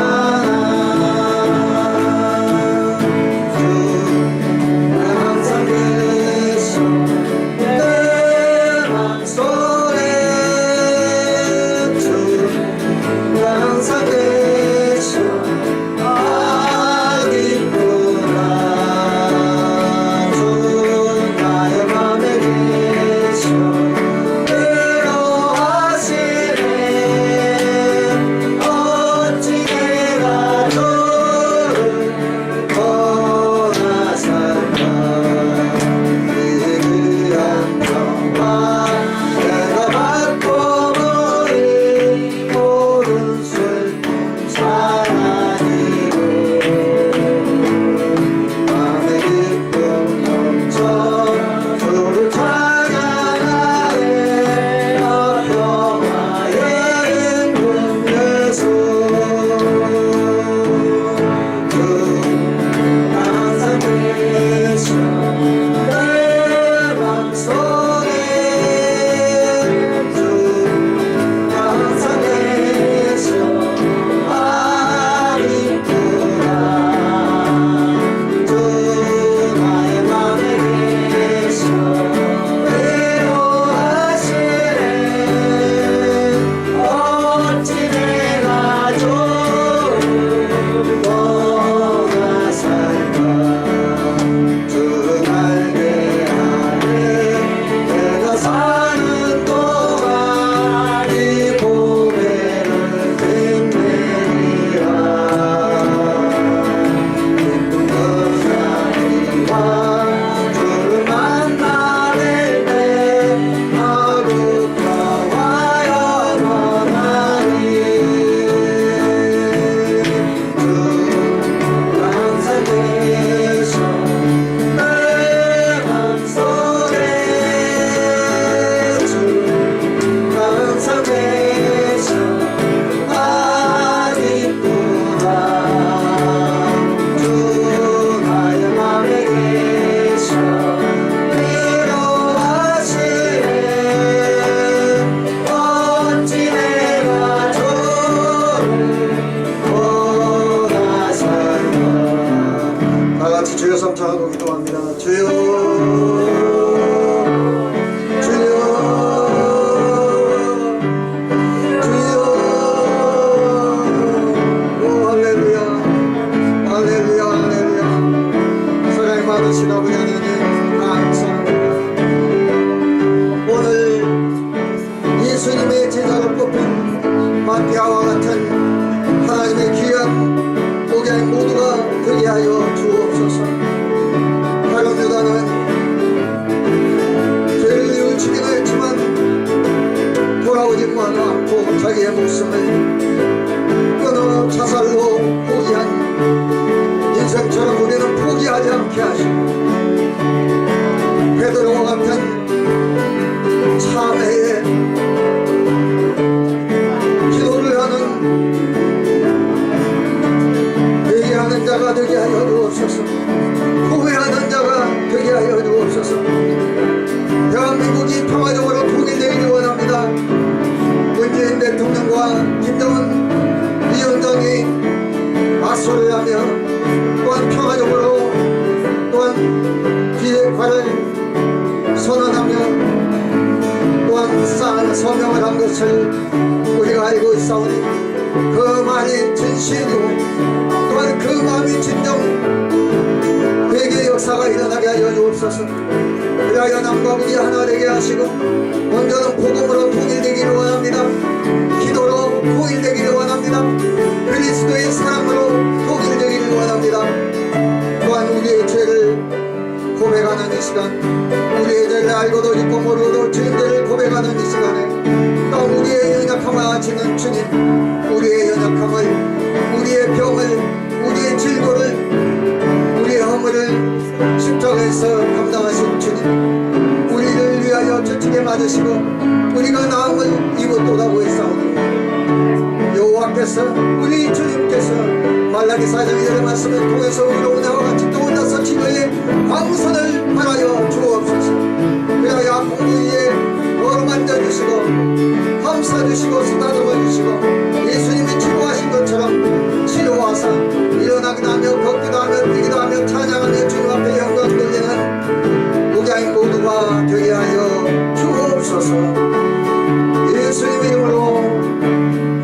감사하는 소명을 한 것을 우리가 알고 있사오니 그 말이 진실이고 또한 그 마음이 진정 회개의 역사가 일어나게 하여 주옵소서. 그리하여 남과 북이 하나 되게 하시고 먼저는 복음으로 통일되기를 원합니다. 기도로 통일되기를 원합니다. 그리스도의 사랑으로 통일되기를 원합니다. 또한 우리의 죄를 고백하는 이 시간, 우리의 죄를 알고도 잊고 모르고도 주님들을 고백하는 이 시간에 또 우리의 연약함을 아시는 주님, 우리의 연약함을, 우리의 병을, 우리의 질고를, 우리의 허물을 십자가에서 감당하신 주님, 우리를 위하여 저축에 맞으시고 우리가 나음을 입었도다고 했사오니 여호와께서 우리 주님께서 말라기 4장 1절의 말씀을 통해서 우리로 오늘과 같이 또 혼자서 치료의 광선을 바라여 주옵소서. 그리하여 아픈 부위에 어루만져 주시고 감싸 주시고 쓰다듬어 주시고 예수님이 치료하신 것처럼 치료하사 일어나기도 하며 걷기도 하며 뛰기도 하며 찬양하며 주님 앞에 영광 돌리는 목양인 모두가 되게 하여 주옵소서. 예수님의 이름으로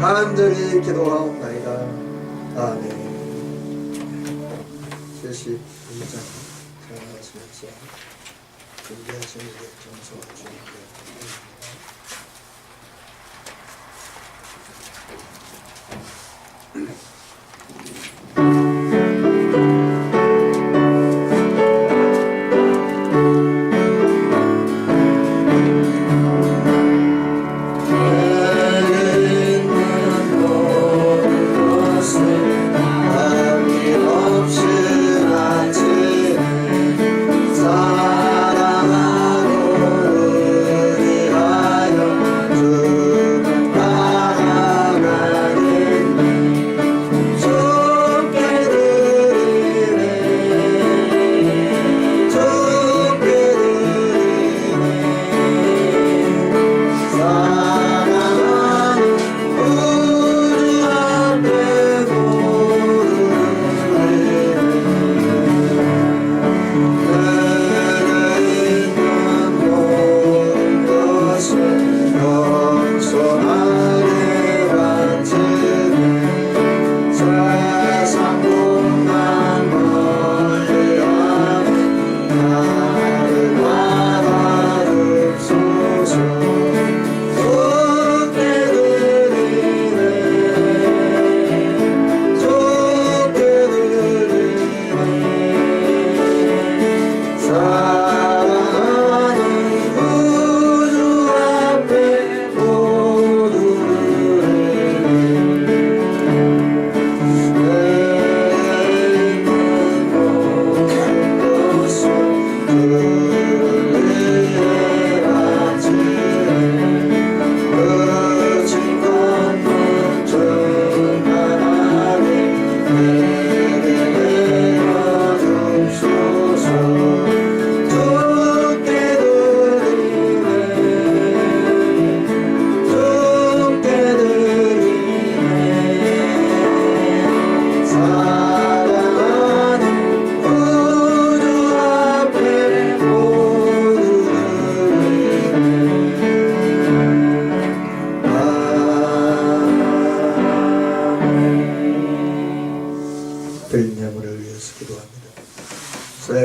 간절히 기도하옵나이다. 아멘. 72장 하시면서 준비하신 일에 정성을 주님께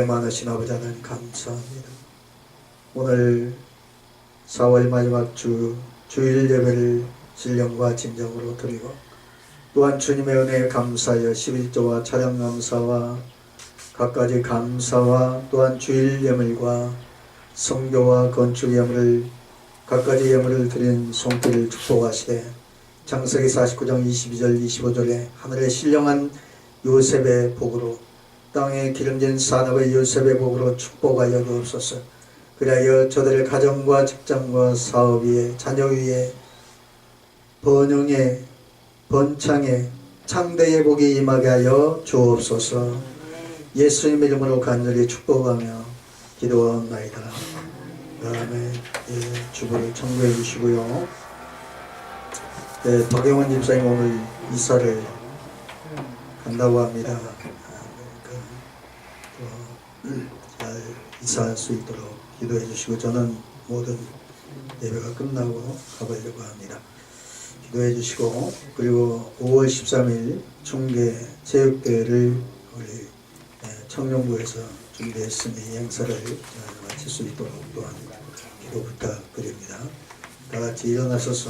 많으신 아버지 하나님 감사합니다. 오늘 4월 마지막 주일 예배를 신령과 진정으로 드리고 또한 주님의 은혜에 감사하여 11조와 찬양 감사와 갖가지 감사와 또한 주일 예물과 성교와 건축 예물을 갖가지 예물을 드린 손길을 축복하시되 창세기 49장 22절 25절에 하늘의 신령한 요셉의 복으로 땅에 기름진 산업의 요셉의 복으로 축복하여 주옵소서. 그리하여 저들의 가정과 직장과 사업 위에 자녀 위에 번영에 번창에 창대의 복이 임하게 하여 주옵소서. 예수님 이름으로 간절히 축복하며 기도하옵나이다. 아멘. 주보를 청구해 주시고요. 박영원 집사님 오늘 이사를 간다고 합니다. 잘 이사할 수 있도록 기도해 주시고 저는 모든 예배가 끝나고 가보려고 합니다. 기도해 주시고, 그리고 5월 13일 중계 체육대회를 우리 청년부에서 준비했으니 행사를 마칠 수 있도록 또한 기도 부탁드립니다. 다 같이 일어나셔서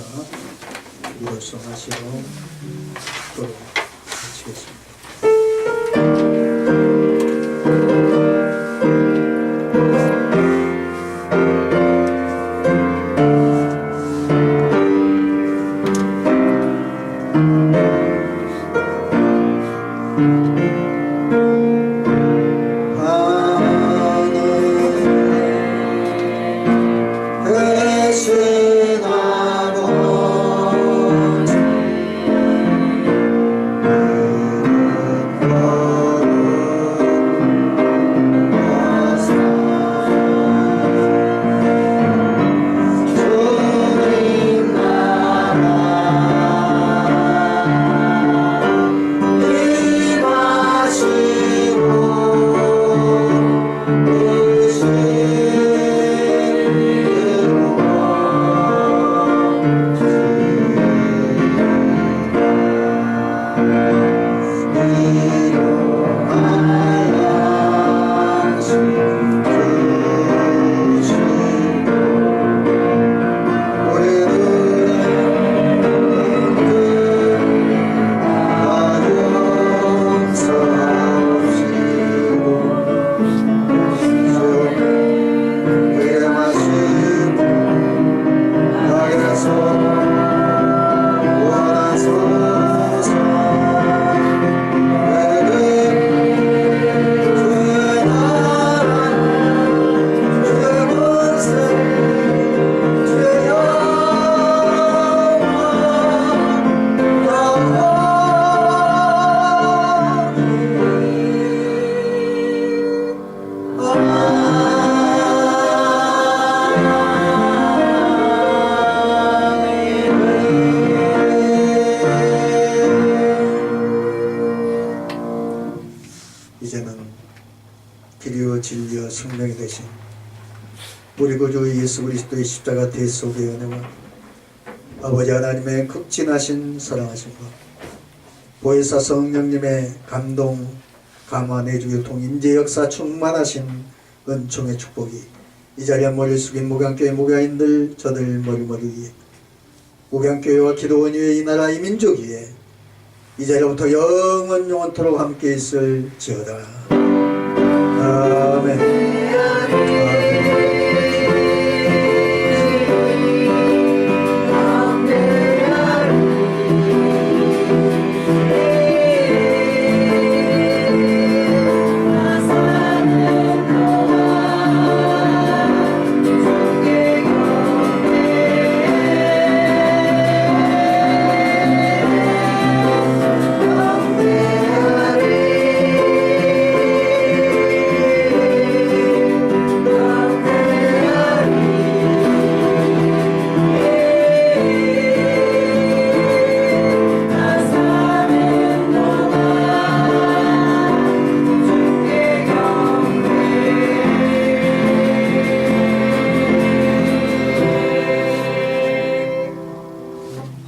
일어서시고 또 마치겠습니다. 이제는 길이요 진리요 생명이 되신 우리 구주 예수 그리스도의 십자가 대속의 은혜와 아버지 하나님의 극진하신 사랑하심과 보혜사 성령님의 감동 감화 내주교통 임재 역사 충만하신 은총의 축복이 이 자리에 머리를 숙인 목양교회 목양인들 저들 머리 위에 목양교회와 기도원 위에 이 나라 이 민족 위에 이 자리부터 영원토록 함께 있을지어다. 아멘.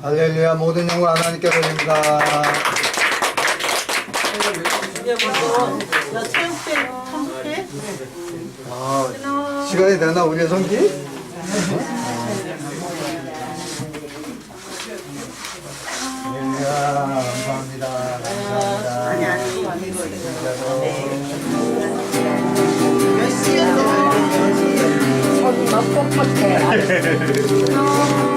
할렐루야. 모든 영광 하나님께 돌립니다. 시간이 되나 우리의 성기? 할렐루야. 감사합니다. 저기 막 뻣뻣해.